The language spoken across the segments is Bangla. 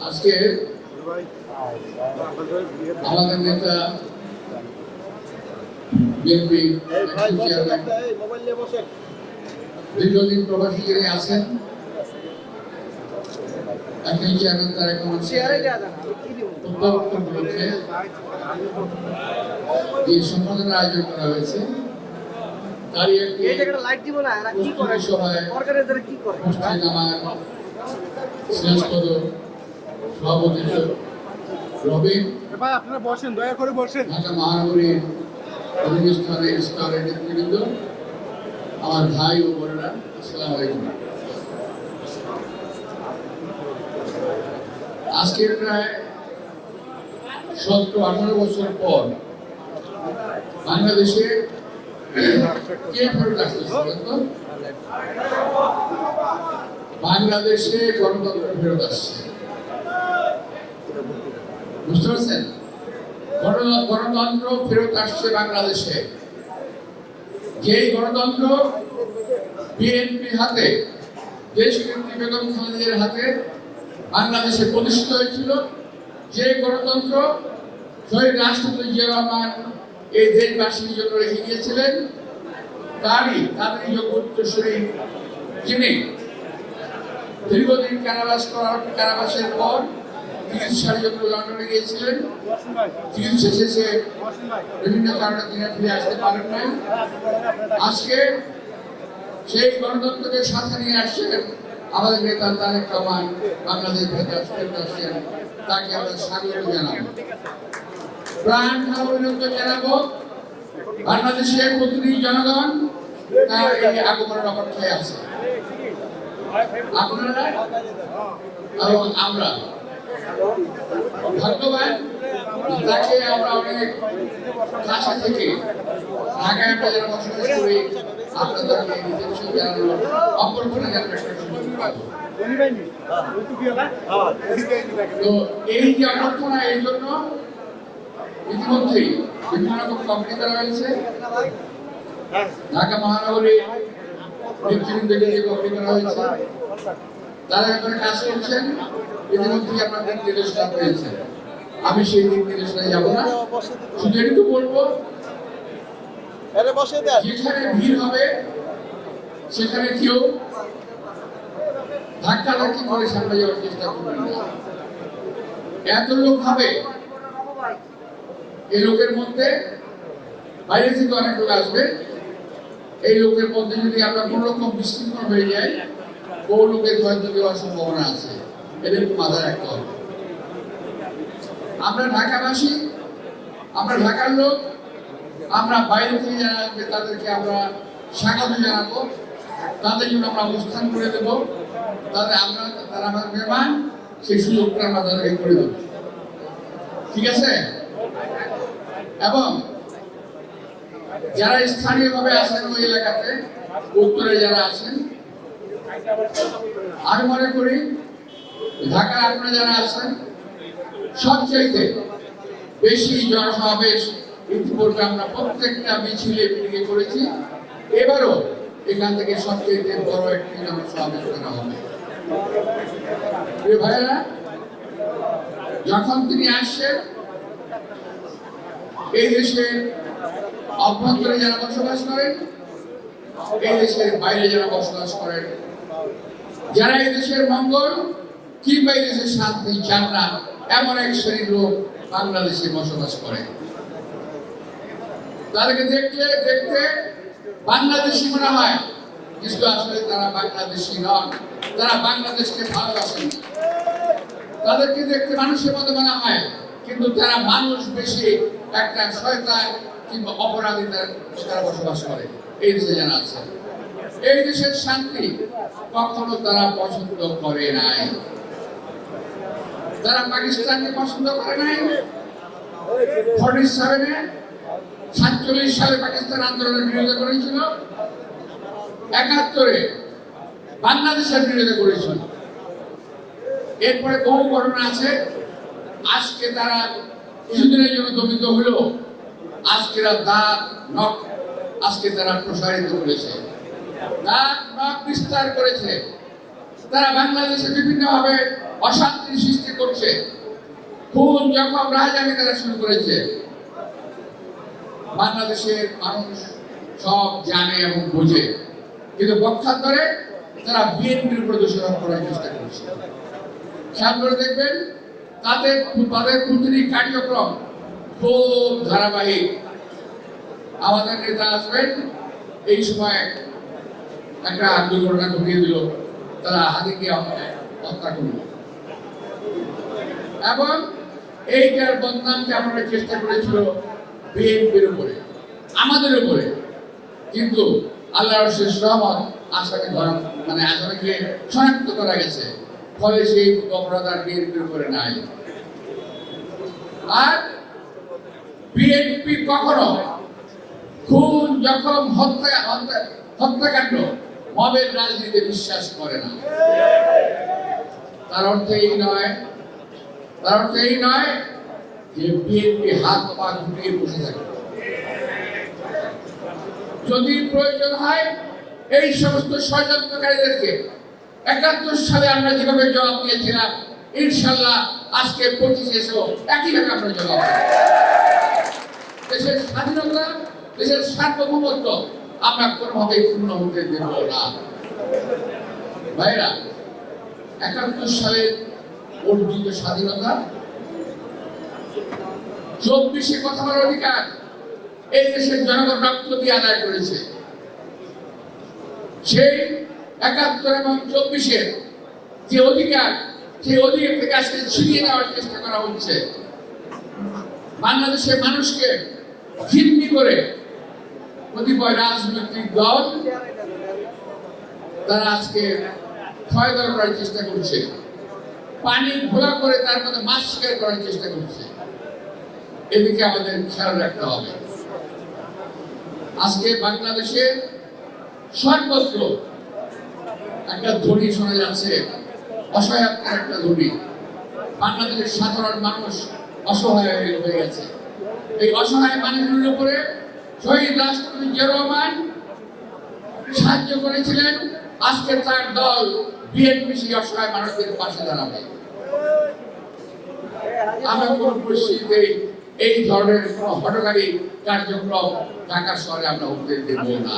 আজকে আমাদের নেতা বিএনপি দীর্ঘদিন প্রবাসী যিনি আছেন একজন চেয়ারম্যান তারেক রহমান যে সম্মেলনের আয়োজন করা হয়েছে তারই একটি সভায় সভাপতি রবিন আপনারা বসেন, দয়া করে বসেন। ঢাকা মহানগরীর অধিবেশনের স্তরের নেতৃবৃন্দ, আমার ভাই ও বোনেরা, আসসালামু আলাইকুম। আজকে প্রায় 17-18 বছর পর বাংলাদেশে কে ফেরত আসতেছে? বাংলাদেশে গণতন্ত্র ফেরত আসছে, বুঝতে পারছেন? গণতন্ত্র ফেরত আসছে বাংলাদেশে। যেই গণতন্ত্র বিএনপির হাতে, দেশনেত্রী বেগম খালেদা জিয়ার হাতে বাংলাদেশে প্রতিষ্ঠিত হয়েছিল, যে গণতন্ত্র শহীদ রাষ্ট্রপতি জিয়াউর রহমান এই দেশবাসীর জন্য রেখে গিয়েছিলেন, তারই যোগ্য উত্তরসূরি যিনি দীর্ঘদিন কারাবাসের পর চিকিৎসার জন্য লন্ডনে গিয়েছিলেন। চিকিৎসা শেষে বিভিন্ন কারণে তিনি ফিরে আসতে পারেন নাই। আজকে সেই গণতন্ত্রকে সাথে নিয়ে আসছেন আমাদের নেতা তারেক রহমান, বাংলাদেশ ফেরত আসছেন, তাকে আমরা স্বাগত জানাবো, প্রাণ অভিনন্দন জানাবো। বাংলাদেশের প্রতিটি জনগণ তার এই আগমনের অপেক্ষায় আছে। আপনারা এবং আমরা ভাগ্যবান, তাকে আমরা অনেক কাছে থেকে ঢাকায় আমরা যারা বসবাস করি, আপনাদেরকে জানানোর অভ্যর্থনা জানানোর তো এই যে অভ্যর্থনা, এই জন্য ইতিমধ্যেই বিভিন্ন রকম কমিটি করা হয়েছে। ঢাকা মহানগরী নেতৃবৃন্দকে যে কমিটি করা হয়েছে, তারা এখানে কাজ করছেন। ইতিমধ্যেই আপনার দিক নির্দেশনা পেয়েছে, আমি সেই দিক নির্দেশনায় যাব না, শুধু একটু বলবো যেখানে ভিড় হবে সেখানে কেউ ধাক্কাধাক্কি করে সামনে যাওয়ার চেষ্টা করবেন না। এত লোক হবে, এই লোকের মধ্যে বাইরে থেকে অনেক লোক আসবে। এই লোকের মধ্যে যদি আমরা কোন রকম বিশৃঙ্খল হয়ে যাই, বহু লোকের হয়তো দেওয়ার সম্ভাবনা আছে, এটা একটু মাথায় রাখতে হবে। আমরা ঢাকাবাসী, আমরা ঢাকার লোক, আমরা বাইরে থেকে যারা আসবে তাদেরকে আমরা স্বাগত জানাবো, তাদের জন্য আমরা অবস্থান করে দেব, তারা আমার মেহমান, সেই সুযোগটা আমরা তাদেরকে করে দেব, ঠিক আছে? এবং যারা স্থানীয়ভাবে আসেন ওই এলাকাতে, উত্তরে যারা আছেন, আমি মনে করি ঢাকায় আপনারা যারা আছেন সবচাইতে বেশি জনসমাবেশ ইতিপূর্বে আমরা প্রত্যেকটা মিছিলে মিটিংয়ে করেছি। এবারও এখান থেকে সবচাইতে বড় একটি জনসমাবেশ করা হবে। ভাইয়েরা, যখন তিনি আসছেন, এই দেশের অভ্যন্তরে যারা বসবাস করেন, এই দেশের বাইরে যারা বসবাস করেন, যারা এই দেশের মঙ্গল কিংবা এই দেশের শান্তি চান না, এমন এক শ্রেণীর লোক বাংলাদেশে বসবাস করে। তাদেরকে দেখতে বাংলাদেশি মনে হয়, কিন্তু আসলে তারা বাংলাদেশি নন, তারা বাংলাদেশকে ভালোবাসেন। তাদেরকে দেখতে মানুষের মতো মনে হয়, কিন্তু তারা মানুষ বেশি একটা শয়তান কিংবা অপরাধীদের তারা বসবাস করে এই দেশে জানা আছে। এই দেশের শান্তি কখনো তারা পছন্দ করে নাই। তারা পাকিস্তানকে পছন্দ করে নাই। 47 সালে পাকিস্তান আন্দোলনের বিরোধিতা করেছিল, 71 বাংলাদেশের বিরোধিতা করেছিল। এরপরে বহু ঘটনা আছে। আজকে তারা কিছুদিনের জন্য দমিত হলেও আজকে তারা প্রসারিত করেছে। নাক নখ বিস্তার করেছে, তারা বাংলাদেশে বিভিন্নভাবে অশান্তি সৃষ্টি করছে, খুন জখম রাহাজানি তারা শুরু করেছে। বাংলাদেশের মানুষ সব জানে এবং বুঝে, কিন্তু পক্ষান্তরে তারা বিএনপির উপর দোষারোপ করার চেষ্টা করছে। খেয়াল করে দেখবেন তাদের প্রতিটি কার্যক্রম খুব ধারাবাহিক। আমাদের নেতা আসবেন, এই সময় একটা দুর্ঘটনা ঘটিয়ে দিল, তারা হাতিকে হত্যা করল, এবং এইটার বদনাম চাপানোর চেষ্টা করেছিল বিএনপির উপরে, আমাদের উপরে। কিন্তু আল্লাহর শেষ রহমত, আসামি ধরা আসামিকে শনাক্ত করা গেছে, ফলে সেই অপরাধ আর বিএনপির উপরে নাই। আর বিএনপি কখনো খুন জখম হত্যাকাণ্ড মবের রাজনীতিতে বিশ্বাস করে না। তার অর্থ এই নয় যে বিএনপি হাত পা গুটিয়ে বসে থাকে। যদি প্রয়োজন হয় এই সমস্ত ষড়যন্ত্রকারীদেরকে ৭১ সালে আমরা যেভাবে জবাব দিয়েছিলাম, ইনশাল্লাহ আজকে ২৫-এও একইভাবে আমরা জবাব দেব। দেশের স্বাধীনতা, দেশের সার্বভৌমত্ব আমরা কোনোভাবেই পূর্ণ হতে দেব না। ভাইরা, ৭১ সালের অর্জিত স্বাধীনতা, ২৪-এ কথা বলার অধিকার এই দেশের জনগণ রক্ত দিয়ে আদায় করেছে। সেই ৭১ এবং ২৪-এর যে অধিকার, সেই অধিকার থেকে আজকে ছিনিয়ে নেওয়ার চেষ্টা করা হচ্ছে। বাংলাদেশের মানুষকে জিম্মি করে কতিপয় রাজনৈতিক দল তারা আজকে ক্ষয়দল করার চেষ্টা করছে, পানি ঘোলা করে তার মধ্যে মাছ শিকার করার চেষ্টা করছে। এদিকে আমাদের খেয়াল রাখতে হবে। আজকে বাংলাদেশে সর্বত্র একটা ধ্বনি শোনা যাচ্ছে, অসহায়তার একটা ধ্বনি। বাংলাদেশের সাধারণ মানুষ অসহায় হয়ে গেছে। এই অসহায় মানুষগুলোর উপরে শহীদ রাষ্ট্রপতি জিয়াউর রহমান সাহায্য করেছিলেন। আজকে তার দল বিএনপি সেই অসহায় মানুষদের পাশে দাঁড়াবে। আমরা কোন পরিস্থিতিতে এই ধরনের কোন হঠকারী কার্যক্রম ঢাকা শহরে আমরা হতে দেব না।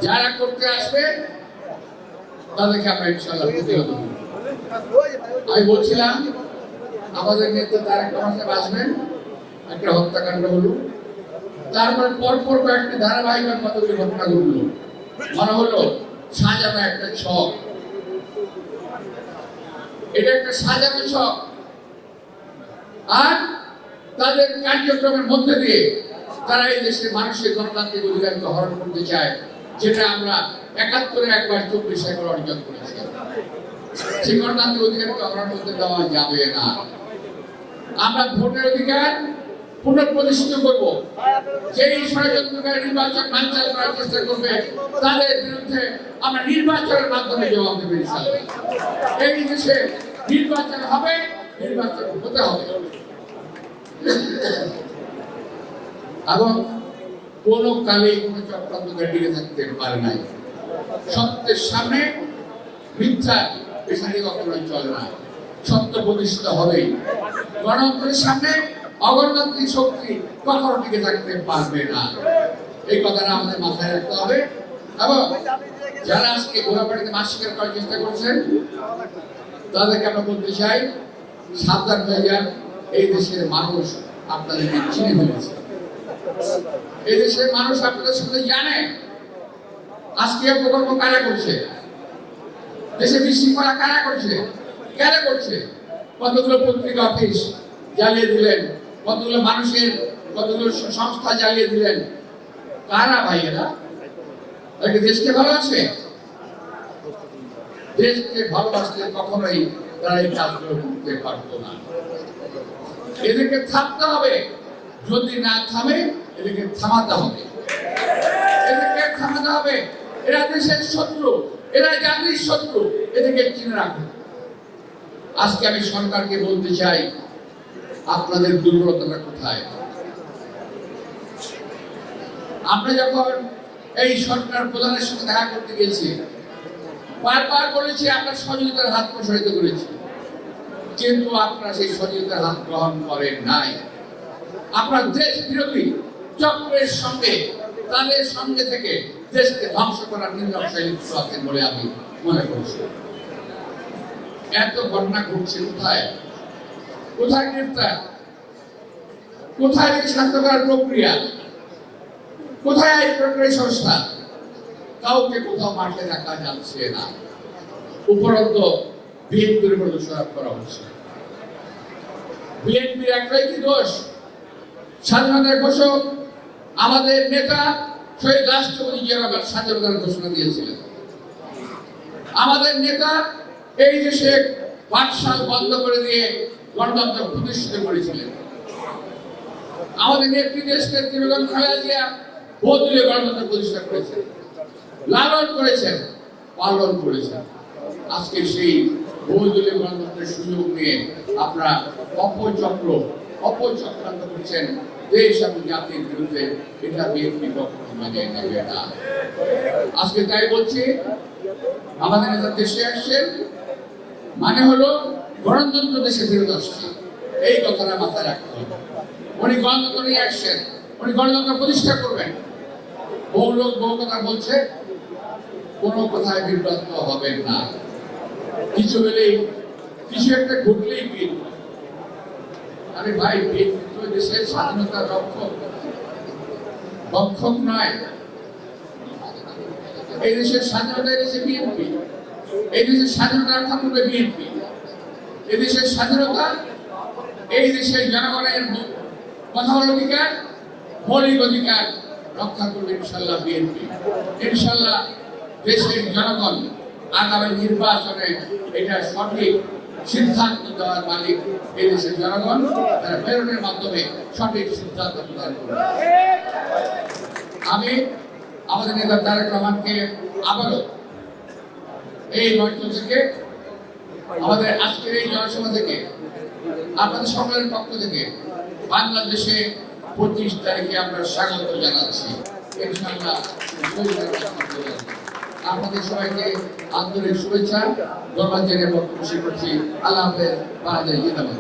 যারা করতে আসবে তাদেরকে আমরা ইনশাআল্লাহ প্রতিহত করব। আমি বলছিলাম আমাদের নেতা তারেক রহমান সাহেব আসবেন, একটা হত্যাকাণ্ড হলো, তারপরে পরপর কয়েকটি ধারাবাহিক কতগুলি ঘটনা ঘটলো। মনে হলো সাজানো একটা ছক, এটা একটা সাজানো ছক। আর তাদের কার্যক্রমের মধ্যে দিয়ে তারা এই দেশের মানুষের গণতান্ত্রিক অধিকারকে হরণ করতে চায়, যেটা আমরা ৭১-এ একবার ২৪ একবার অর্জন করেছি। সেই গণতান্ত্রিক অধিকারকে হরণ করতে দেওয়া যাবে না। আমরা ভোটের অধিকার পুনঃপ্রতিষ্ঠিত করব। যেই ষড়যন্ত্রকারী নির্বাচন বানচাল করার চেষ্টা করবে তাদের বিরুদ্ধে আমরা নির্বাচনের মাধ্যমে জবাব দেব ইনশাআল্লাহ। এই দেশে নির্বাচন হবে, নির্বাচন হতে হবে, এবং কোন কালে কোন চক্রান্তকারী টিকে থাকতে পারে নাই। সত্যের সামনে মিথ্যা পেছনে কখনোই চলে না, সত্য প্রতিষ্ঠিত হবেই। গণতন্ত্রের সামনে অগণতান্ত্রিক শক্তি কখনো টিকে থাকতে পারবে না। এই কথাটা আমাদের মাথায় রাখতে হবে। এবং যারা আজকে ঘোরাবাড়িতে মাছ শিকার করার চেষ্টা করছেন তাদেরকে আমরা বলতে চাই, সাবধান হয়ে যান। এই দেশের মানুষ আপনাদেরকে চিনে ফেলেছে। এই দেশের মানুষ আপনাদের সাথে জানে আজকে অপকর্ম কারা করছে, দেশে বিশৃঙ্খলা কারা করছে, কেন করছে। কতগুলো পত্রিকা অফিস জ্বালিয়ে দিলেন, কতগুলো মানুষের কতগুলো সংস্থা জ্বালিয়ে দিলেন। কারা ভাইয়েরা? দেশকে ভালোবাসে? দেশকে ভালোবাসলে কখনোই তারা এই কাজগুলো করতে পারতো না। এদেরকে থামতে হবে, যদি না থামে এদেরকে থামাতে হবে, এদেরকে থামাতে হবে। এরা দেশের শত্রু, এরা জাতির শত্রু, এদেরকে চিনে রাখুন। আজকে আমি সরকারকে বলতে চাই, আপনাদের দুর্বলতাটা কোথায়? আমরা যখন এই সরকার প্রধানের সাথে দেখা করতে গেছি, বারবার বলেছি আপনার সহযোগিতার হাত প্রসারিত করেছি, কিন্তু আপনারা সেই সহযোগিতার হাত গ্রহণ করেন নাই। আপনার দেশ বিরোধী চক্রের সঙ্গে, তাদের সঙ্গে থেকে দেশকে ধ্বংস করার নির্দেশে লিপ্ত আছেন বলে আমি মনে করছি। এত ঘটনা ঘটছে, কোথায় কোথায় গ্রেফতার, কোথায় শান্ত করার প্রক্রিয়া, কোথায় এই প্রক্রিয়া সংস্থা? কাউকে কোথাও মাঠে দেখা যাচ্ছে না। উপরন্ত বিএনপির উপর দোষারোপ করা হচ্ছে। বিএনপির একটাই কি দোষ? স্বাধীনতার ঘোষক আমাদের নেতা শহীদ রাষ্ট্রপতি জিয়া রহমান স্বাধীনতার ঘোষণা দিয়েছিলেন। আমাদের নেতা এই দেশে বাকশাল বন্ধ করে দিয়ে গণতন্ত্র প্রতিষ্ঠিত করেছিলেন। আমাদের নেত্রী দেশ নেত্রী বেগম খালেদা জিয়া বহুদলীয় গণতন্ত্র প্রতিষ্ঠা করেছেন, লালন করেছেন, পালন করেছেন। আজকে সেই বহুদলীয় গণতন্ত্রের সুযোগ নিয়ে আপনারা অপচক্রান্ত করছেন দেশ এবং জাতির বিরুদ্ধে। এটা বিএনপি কখনো মেনে নেবে না। আজকে তাই বলছি, আমাদের নেতা দেশে আসছেন মানে হলো গণতন্ত্র দেশে ফেরত আসছে, এই কথাটা মাথায় রাখতে হবে। উনি গণতন্ত্র নিয়ে আসছেন, উনি গণতন্ত্র প্রতিষ্ঠা করবেন। বহু লোক বহু কথা বলছে, কোনো কথায় বিভ্রান্ত হবেন না। কিছু হলেই, কিছু একটা ঘটলেই বিএনপি, আরে ভাই বিএনপি তো দেশের স্বাধীনতার রক্ষক নয়। এই দেশের স্বাধীনতা এনেছে বিএনপি, এই দেশের স্বাধীনতা রক্ষা করবে বিএনপি। এই দেশের স্বাধীনতা, এই দেশের জনগণের কথা বলার অধিকার, মৌলিক অধিকার রক্ষা করবে ইনশাল্লাহ বিএনপি। ইনশাল্লাহ দেশের জনগণ আগামী নির্বাচনে এটা সঠিক সিদ্ধান্ত দেওয়ার মালিক এই দেশের জনগণ। তারা প্রেরণের মাধ্যমে সঠিক সিদ্ধান্ত প্রদান করবে। আমি আমাদের নেতা তারেক রহমানকে আবারও এই মঞ্চ থেকে, আমাদের আজকের এই জনসভা থেকে, আপনাদের সকলের পক্ষ থেকে বাংলাদেশে 25 তারিখে আমরা স্বাগত জানাচ্ছি। ইনশাআল্লাহ আপনাদের সবাইকে আন্তরিক শুভেচ্ছা, ধন্যবাদ জানিয়ে বক্তব্য শেষ করছি। আল্লাহ হাফেজ। বাংলাদেশ জিন্দাবাদ।